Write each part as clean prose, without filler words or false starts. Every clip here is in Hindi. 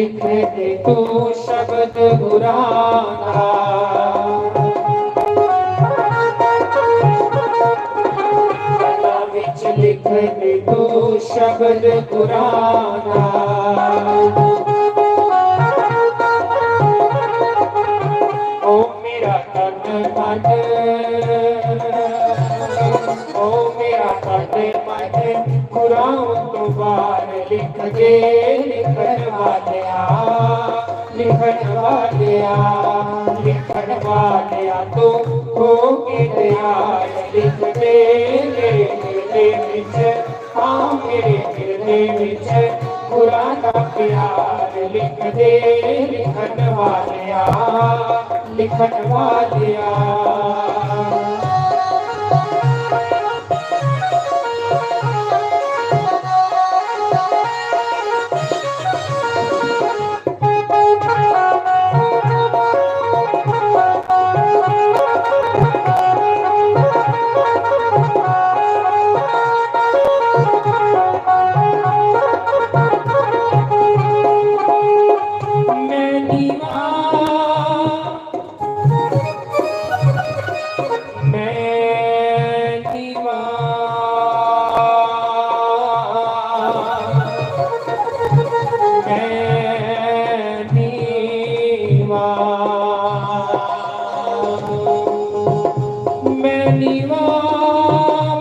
लिख दे तू शब्द कुराना, कला विच लिख दे तू शब्द कुराना। ओ मेरा तन मन, ओ मेरा तन मन कुरान तो बार लिख दे, लिखन वालिया, लिखन वालिया, लिखन वालिया तो हो के दयाल लिख दे मेरे हिरदे विच, हाँ मेरे हिरदे विच कुरान दा प्यार लिख दे, लिखन वालिया, लिखन वालिया।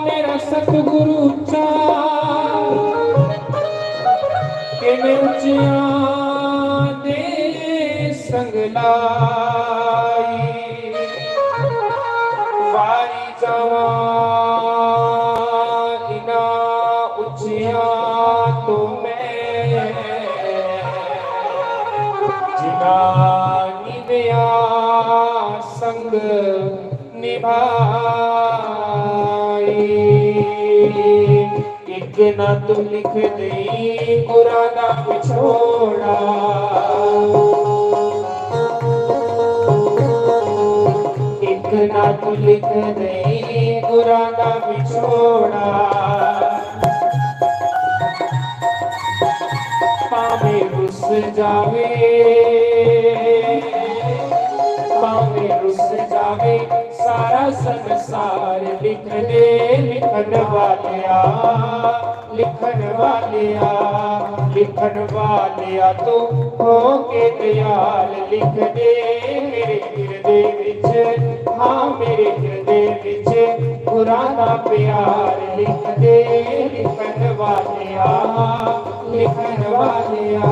मेरा सतगुरु चा कि मैं उचिया दे संग लाई, वारी जावा इना उचिया तो मैं जिना निभया संग निभाई। एक ना तू लिख दे कुरान दा पिछोड़ा, एक ना तू लिख दे कुरान दा पिछोड़ा। पावे रुस जावे, पावे रुस जावे सारा संसार लिख दे, लिखन वालिया, लिखन वालिया, लिखन वालिया तो हो के दयाल लिख दे मेरे हिरदे विच, हाँ मेरे हिरदे विच कुरान दा प्यार लिख दे, लिखन वालिया, लिखन वालिया।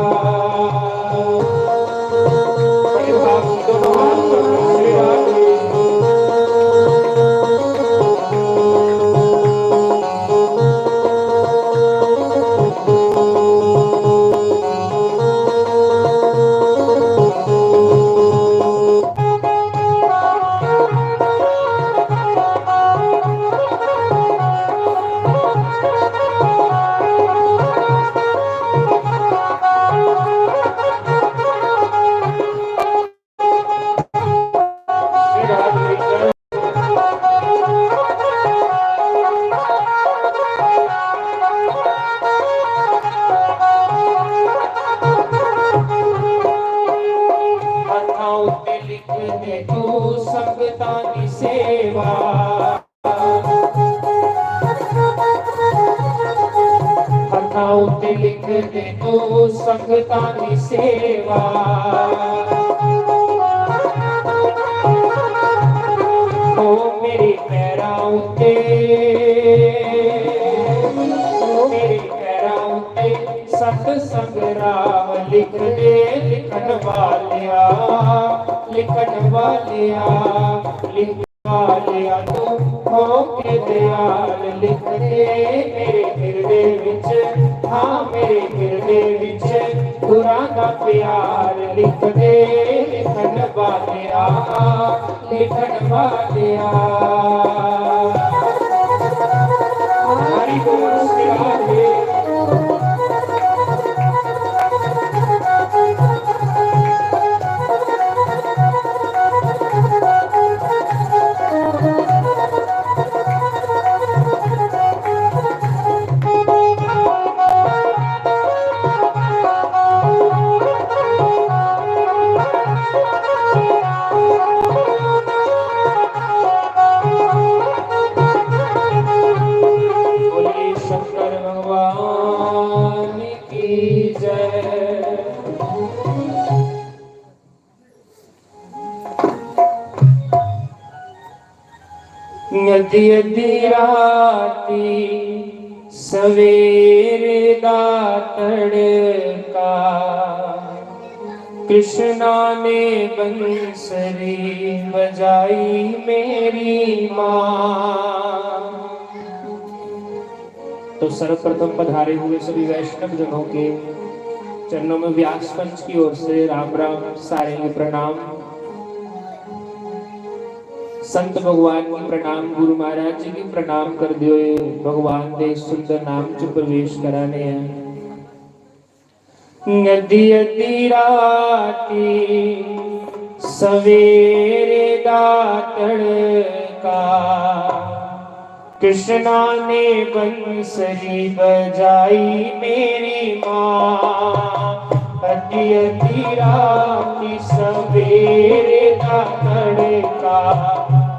लिख दे तू संगतां दी सेवा, हथां उत्ते लिख दे तू संगतां दी सेवा। ओ मेरे पैरां उत्ते, ओ मेरे पैरां उत्ते सत संग राह लिख दे, लिखन वालिया, लिखन वालिया, लिखन वालिया तू हो के दयाल लिख दे मेरे हिरदे विच, हाँ मेरे हिरदे विच कुरान दा प्यार लिख दे, लिखन वालिया, लिखन वालिया। हरि बोल सिराजे। शंकर भगवान की जय। यदि राती सवेरे दातड़ का कृष्णा ने बंसरी बजाई मेरी माँ। तो सर्वप्रथम पधारे हुए सभी वैष्णव जनों के चरणों में व्यास पंच की ओर से राम राम सारेंगे प्रणाम। संत भगवान की प्रणाम, गुरु महाराज जी की प्रणाम कर दियो। भगवान दे सुंदर नाम च प्रवेश कराने हैं। नदी राती सवेरे दातड़ का कृष्णा ने बंसरी बजाई मेरी माँ। अति राती सवेरे दातड़ का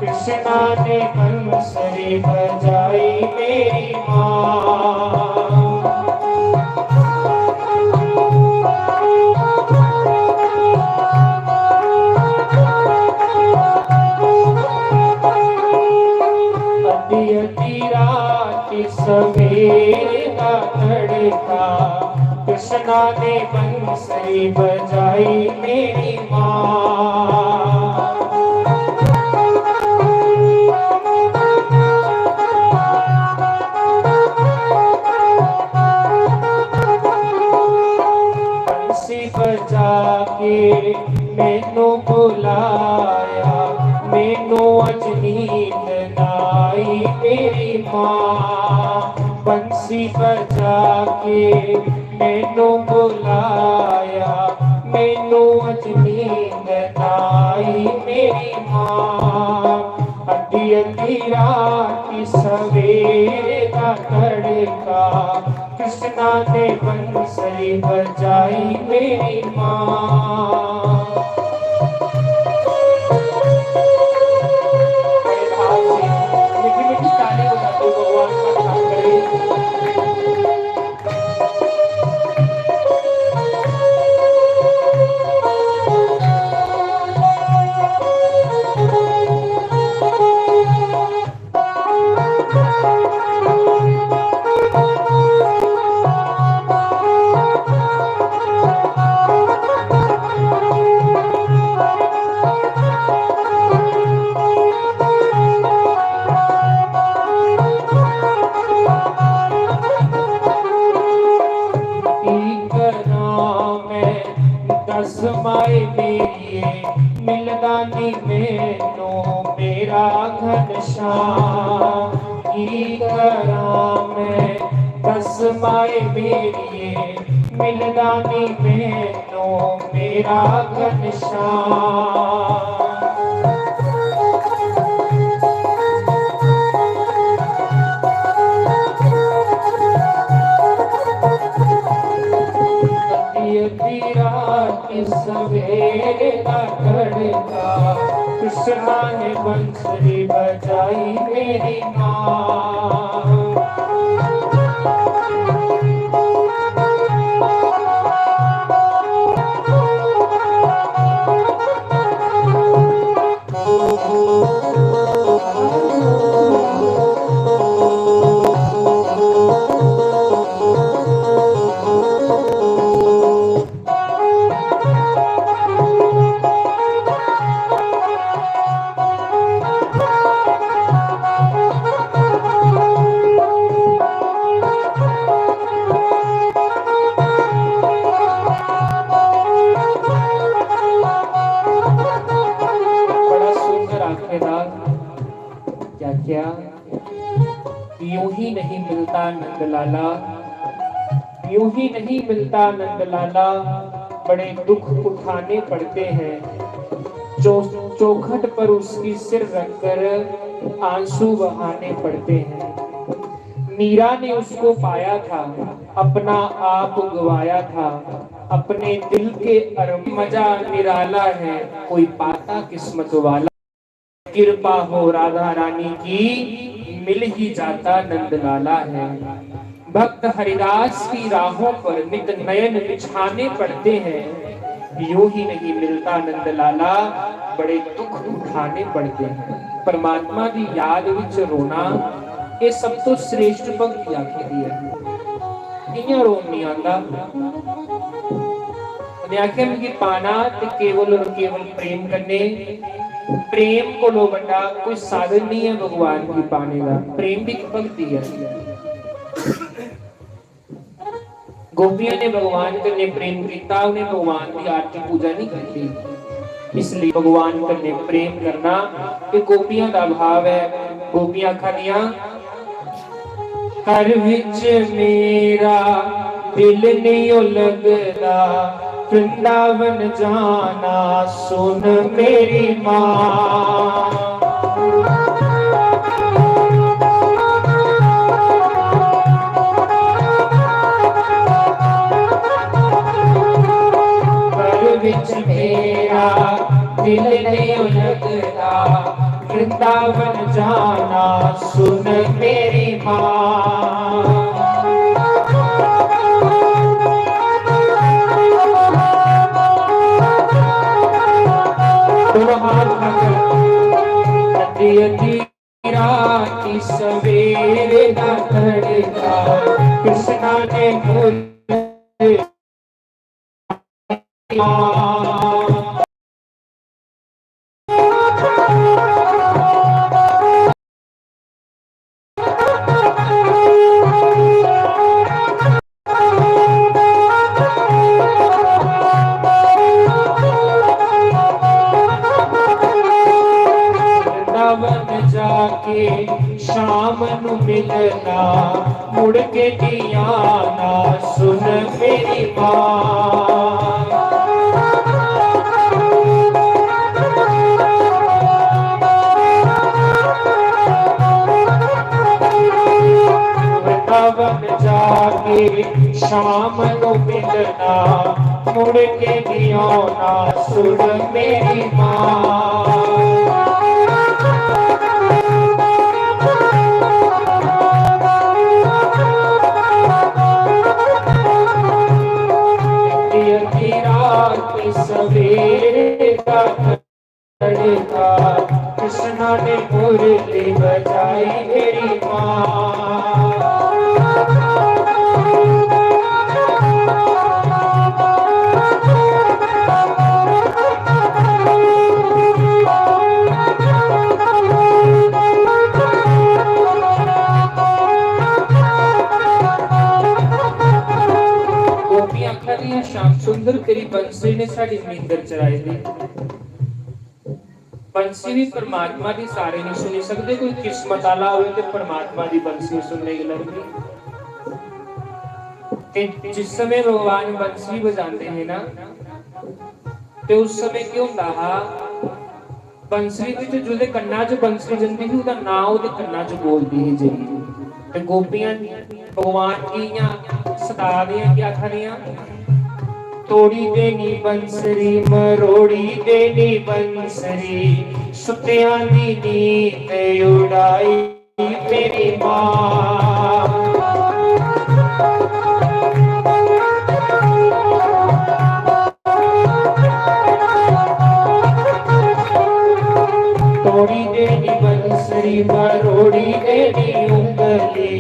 कृष्णा ने बंसरी बजाई मेरी माँ। सवेरे दातड़ का कृष्णा ने बंसरी बजाई मेरी माँ। बंसी बजा के मैनू बुलाया, मैनू अज नींद नाई मेरी माँ। बंसी बजा के मैनू बुलाया, मैनू अज नींद नाई मेरी माँ। अधी राती सवेरे दातड़ का कृष्णा ने बंसरी बजाई मेरी माँ। मीठी मीठी ताली बजाते भगवान का ध्यान करें। माए मेरिए मिलदानी मैनू मेरा घनश्याम। की करा मैं दस माए मेरिए मिलदानी मैनू मेरा घनश्याम। सवेरे दातड़ का कृष्णा ने बंसरी बजाई मेरी माँ। क्या क्या यूं ही नहीं मिलता नंदलाला, यूं ही नहीं मिलता नंदलाला। बड़े दुख उठाने पड़ते हैं, चौखट पर उसकी सिर रखकर आंसू बहाने पड़ते हैं। मीरा ने उसको पाया था, अपना आप गवाया था। अपने दिल के अरब मजा निराला है, कोई पाता किस्मत वाला। कृपा हो राधा रानी की, मिल ही जाता नंदलाला है। भक्त हरिदास की राहों पर नित नयन बिछाने पड़ते हैं। यूं ही नहीं मिलता नंद लाला, बड़े दुख उठाने पड़ते हैं। परमात्मा की याद विच रोना ये सब तो श्रेष्ठ भक्ति आखी दी है। इयां रोन नहीं आंदा। आख्या कि पाना ते केवल और केवल प्रेम करने, प्रेम को लो बड़ा कोई साधन नहीं है भगवान की पाने का। प्रेम भी भक्ति है। गोपियों ने भगवान करने प्रेम किया, उन्हें भगवान की आरती पूजा नहीं करती। इसलिए भगवान करने प्रेम करना ये गोपियों का भाव है। गोपियां खड़ियां कर विच मेरा दिल नहीं लगदा, वृंदावन जाना सुन मेरी माँ। कर विच मेरा दिल नहीं लगदा, वृंदावन जाना सुन मेरी माँ। राती सवेरे का तड़का कृष्णा ने मुझे शाम नु मिलना मुड़ के दियाना सुन मेरी माँ। वृंदावन जाके शाम नु मिलना मुड़ के दियाना सुन मेरी माँ। सवेरे का तड़का कृष्णा ने मुरली बजाई मेरी माँ। श्याम सुंदर तेरी बंसी ने साड़ी नींदर चराई दी। बंसी भी परमात्मा की सारे नहीं सुनी सकते। कोई किस्मत वाला हो तो परमात्मा की बंसी सुनने की लगती। जिस समय भगवान बंसी बजाते हैं ना तो उस समय क्यों होता बंसरी भी जो कन्ना च बंसरी जंदी थी उसका नाम उसके कन्ना च बोलती ही जी। गोपियां भगवान की सता दियां क्या खरियां तोड़ी देनी बंसरी मरोड़ी देनी बंसरी सुतियां दी नींद उड़ाई मेरी माँ। तोड़ी देनी बंसरी मरोड़ी देनी उंगली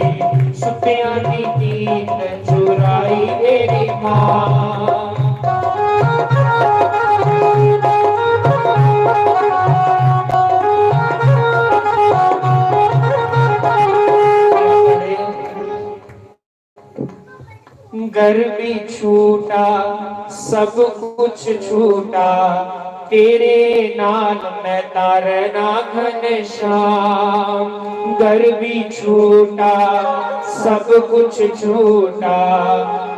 सुतियां दी नींद चुराई मेरी माँ। घर भी छूटा सब कुछ छूटा तेरे नाल मैं तारना घनश्याम। घर भी छूटा सब कुछ छूटा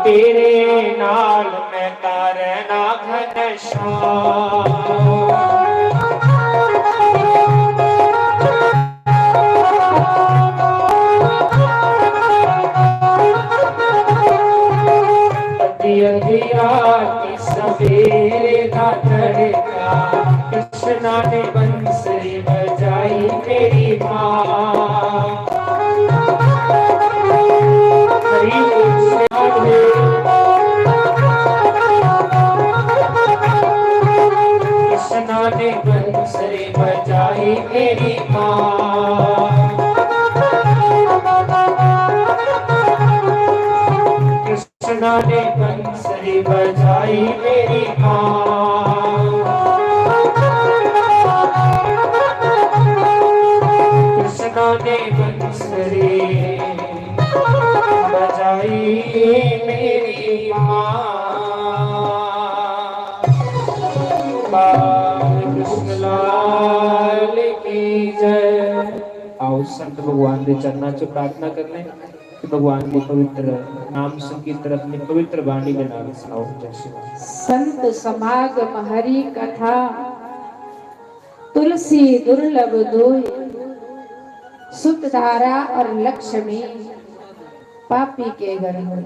तेरे नाल मैं तारना घनश्याम। सवेरे का तड़का कृष्णा ने बंसरी बजाई मेरी माँ। कृष्णा ने बंसरी बजाई मेरी माँ, कृष्णा ने बंसरी बजाई मेरी माँ। कृष्ण लाल की जय। आओ संत भगवान के चरणों से प्रार्थना कर लें, भगवान के पवित्र नाम संकीर्तन अपनी पवित्र वाणी के नाम सुनाओ। संत समागम हरि कथा, तुलसी दुर्लभ दोई, सुत धारा और लक्ष्मी पापी के घर होई।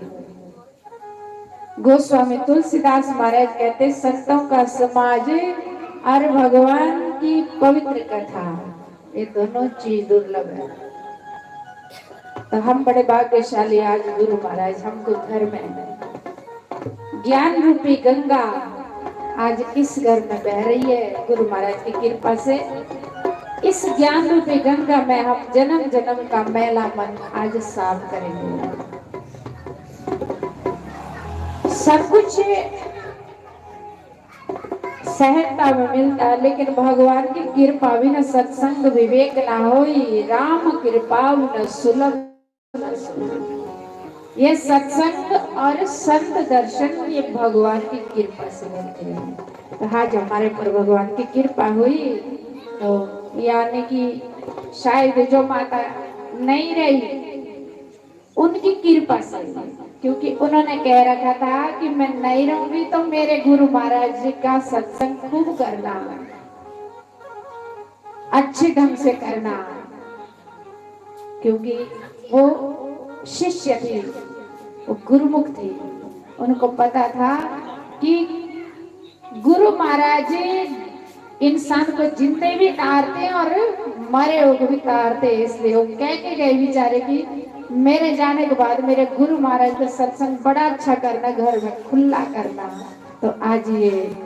गोस्वामी तुलसीदास महाराज कहते संतों का समाज और भगवान की पवित्र कथा, ये दोनों चीज दुर्लभ है। तो हम बड़े भाग्यशाली, आज गुरु महाराज हमको घर में ज्ञान रूपी गंगा आज इस घर में बह रही है। गुरु महाराज की कृपा से इस ज्ञान रूपी गंगा में हम जन्म जन्म का मैला मन आज साफ करेंगे। सब कुछ सहजता में मिलता है, लेकिन भगवान की कृपा बिना सत्संग विवेक ना होई, राम कृपा न सुलभ न सुलभ। ये सत्संग और संत दर्शन ये भगवान की कृपा से मिलते हैं। तो आज हमारे पर भगवान की कृपा हुई, तो यानी कि शायद जो माता नहीं रही उनकी कृपा से, क्योंकि उन्होंने कह रखा था कि मैं नहीं रहूंगी तो मेरे गुरु महाराज जी का सत्संग खूब करना, अच्छे ढंग से करना, क्योंकि वो शिष्य थी, वो गुरुमुख थी। उनको पता था कि गुरु महाराज इंसान को जिंदे भी तारते और मरे हुए को भी तारते, इसलिए वो कह के गए बेचारे की मेरे जाने के बाद मेरे गुरु महाराज का सत्संग बड़ा अच्छा करना, घर में खुला करना। तो आज ये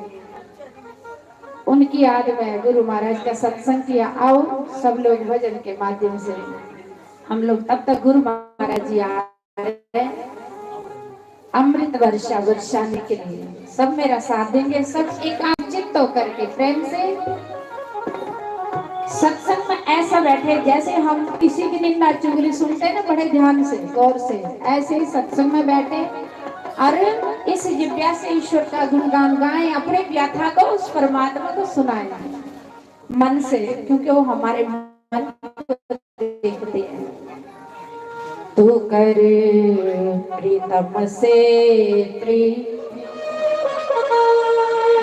उनकी याद में गुरु महाराज का सत्संग किया। आओ सब लोग भजन के माध्यम से हम लोग तब तक गुरु महाराज जी आ रहे हैं अमृत वर्षा वर्षाने के लिए, सब मेरा साथ देंगे। सब एकाग्रचित्त होकर के प्रेम से सत्संग में ऐसा बैठे जैसे हम किसी की निंदा चुगली सुनते हैं ना, बड़े ध्यान से गौर से, ऐसे ही सत्संग में बैठे और इस जिज्ञा से ईश्वर का गुणगान गाएं, अपने व्यथा को उस परमात्मा को सुनाएं मन से, क्योंकि वो हमारे मन को देखते हैं। तू कर प्रीतम से प्रीत,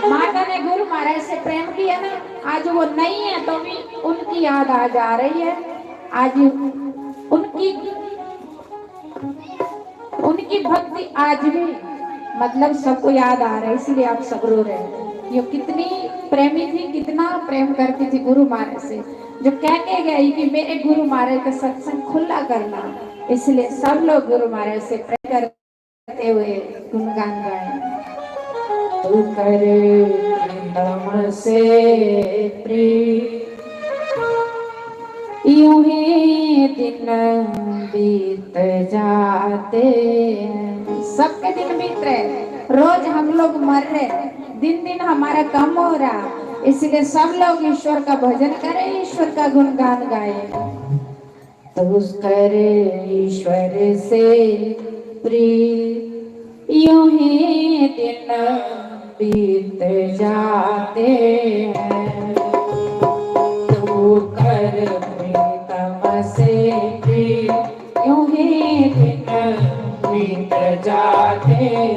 माता ने गुरु महाराज से प्रेम किया ना, आज वो नहीं है तो भी उनकी याद आज आ रही है। आज उनकी भक्ति आज भी मतलब सबको याद आ रहा है, इसलिए आप सब रो रहे हैं। ये कितनी प्रेमी थी, कितना प्रेम करती थी गुरु महाराज से, जो कह के गई कि मेरे गुरु महाराज का सत्संग खुला करना। इसलिए सब लोग गुरु महाराज से प्रेम करते हुए गुणगान गाए। तू कर प्रीतम से प्रीत, यूं ही दिन बीत जाते हैं। सबके दिन बीत रहे, रोज हम लोग मर रहे, दिन दिन हमारा कम हो रहा, इसलिए सब लोग ईश्वर का भजन करें, ईश्वर का गुणगान गाएं। तू कर ईश्वर से प्रीत, यूं ही दिन बीत जाते हैं। तू कर प्रीतम से प्रीत, यूं ही दिन बीत जाते हैं।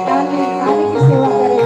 आने की सेवा करें।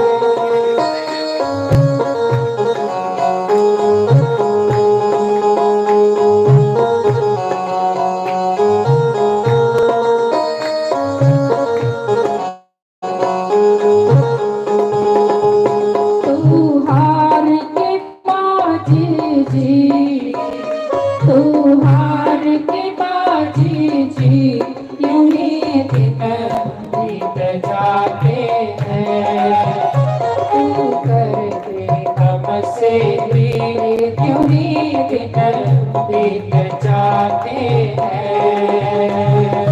बीत जाते हैं।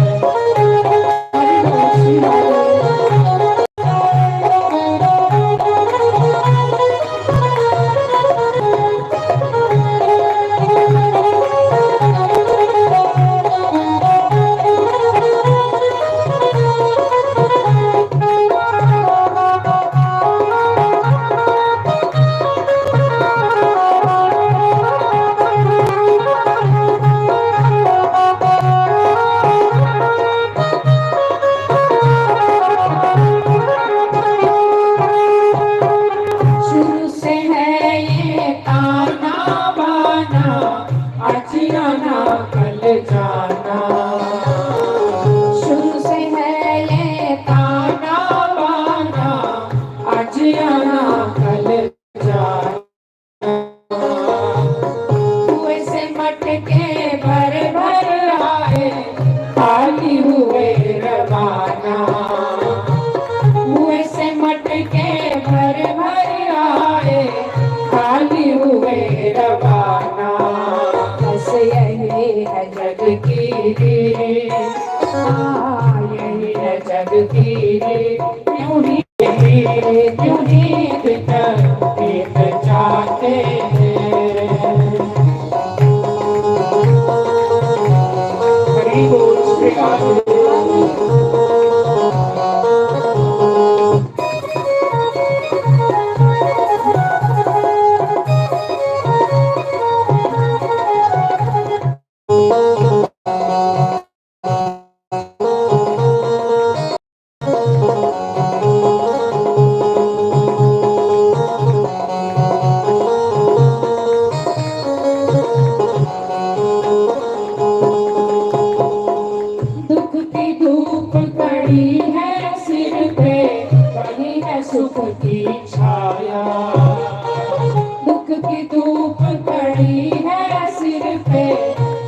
जाना। शुरू से है ये ताना बाना आज आना कल जाना। कुएं से मटके भर भर आए, खाली हुए रवाना। कुएं से मटके भर भर आए, खाली हुए रवाना। बस यही है जग की रीत। यही है जग की रीत। यूं ही यूं ही बीत जाते हैं। हरि बोल श्री राम। दुख की धूप पड़ी है सिर पे, कहीं है सुख की छाया दुख की धूप पड़ी है सिर पे,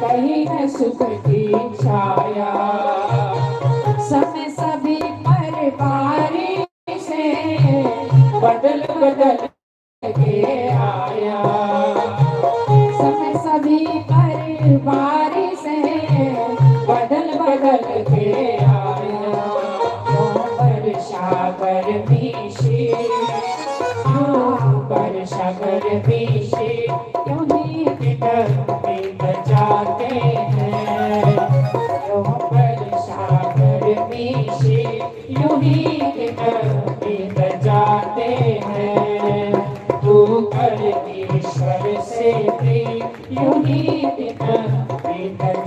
कहीं है सुख की छाया। समय सभी पर बारी से बदल बदल के आया। समय सभी पर बारी से बदल बदल के आया। वर्षा गर्मी से वर्षा गर्मी से क्यों ही बीत जाते हैं। वर्षा गर्मी से यूं ही बीत जाते हैं। तू कर ईश्वर से प्रीत यूं ही बीत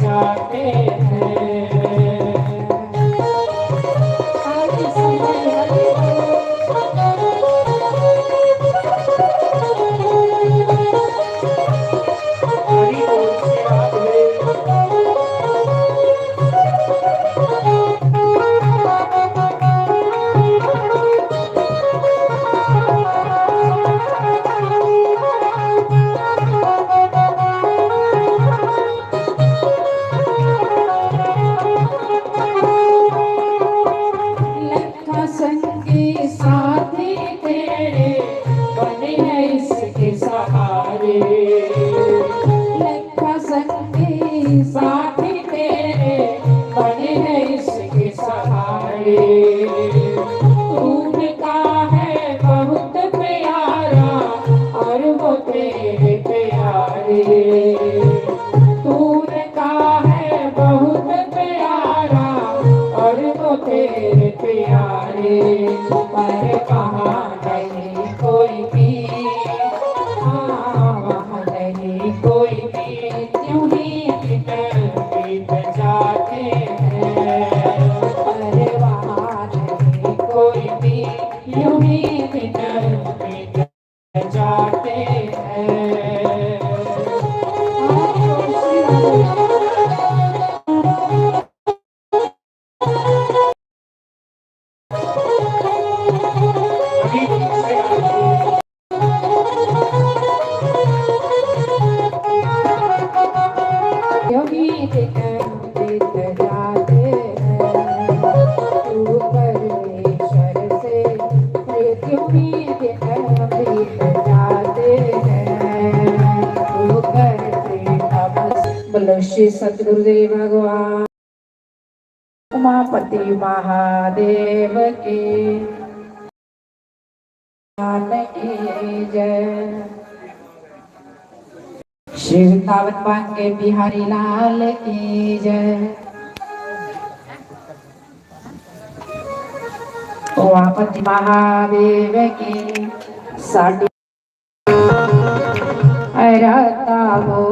जाते हैं। आज समय हरि बोल श्री राधे। लखा संगी साथी तेरे बने हैं इसके सहारे। लखा संगी साथी तेरे बने हैं इसके सहारे। तूने कहा है बहुत प्यारा और वो तेरे प्यारे। तूने कहा है बहुत प्यारा और वो तेरे प्यारे। पर कहाँ नहीं कोई भी, वहाँ नहीं कोई भी। यूं ही बीत जाते हैं। अरे वहाँ नहीं कोई भी यूं ही बीत जाते हैं। अभी दूसरे आदमी क्यों ही दिन बीत जाते हैं। तू परमेश्वर से क्यों ही दिन बीत जाते हैं। तू करते तपस। बोलो श्री सतगुरुदेव भगवान उमापति महादेव की जय। श्री वृंदावन पान के बिहारी लाल की जय। उमापति महादेव की साड़ी रहता हो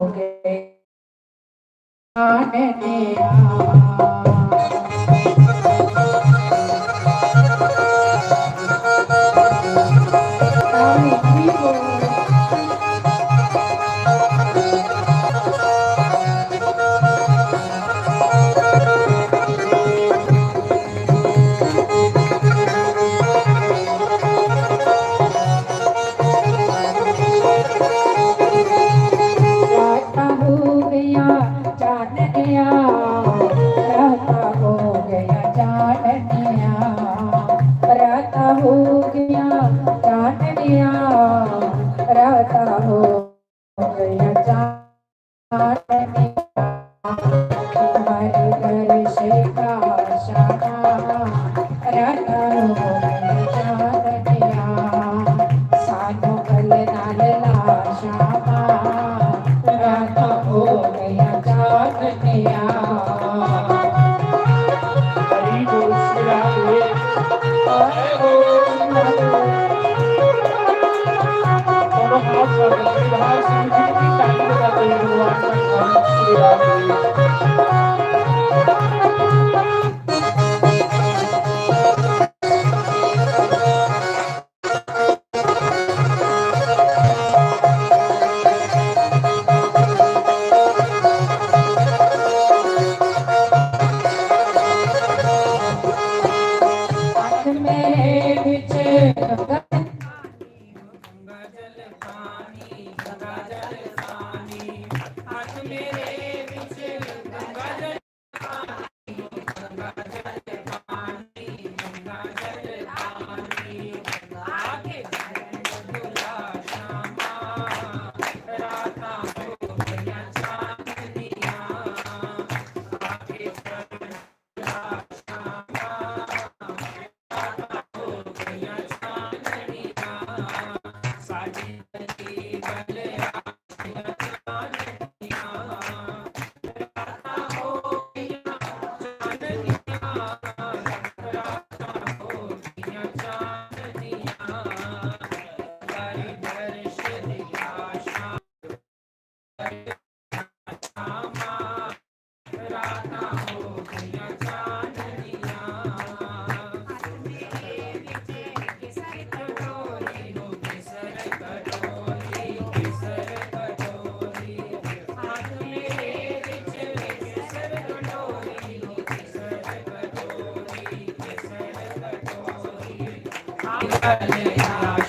के आने चांदनिया राता हो गया चांदनिया राता हो गया चांदनिया राता हो गया चांदनिया हमारे घर से काशाना राता हो गया चांदनिया सानो कल नालला श्यामा राता हो गया चांदनिया हरि बोल श्री राम बोल। जय बोल। दोनों हाथ पर रखिए, बाहर से मुझे की ताली बजाते हैं भगवान का नाम श्री राम बोल। हाथ मेरे बिच गंगा Hallelujah.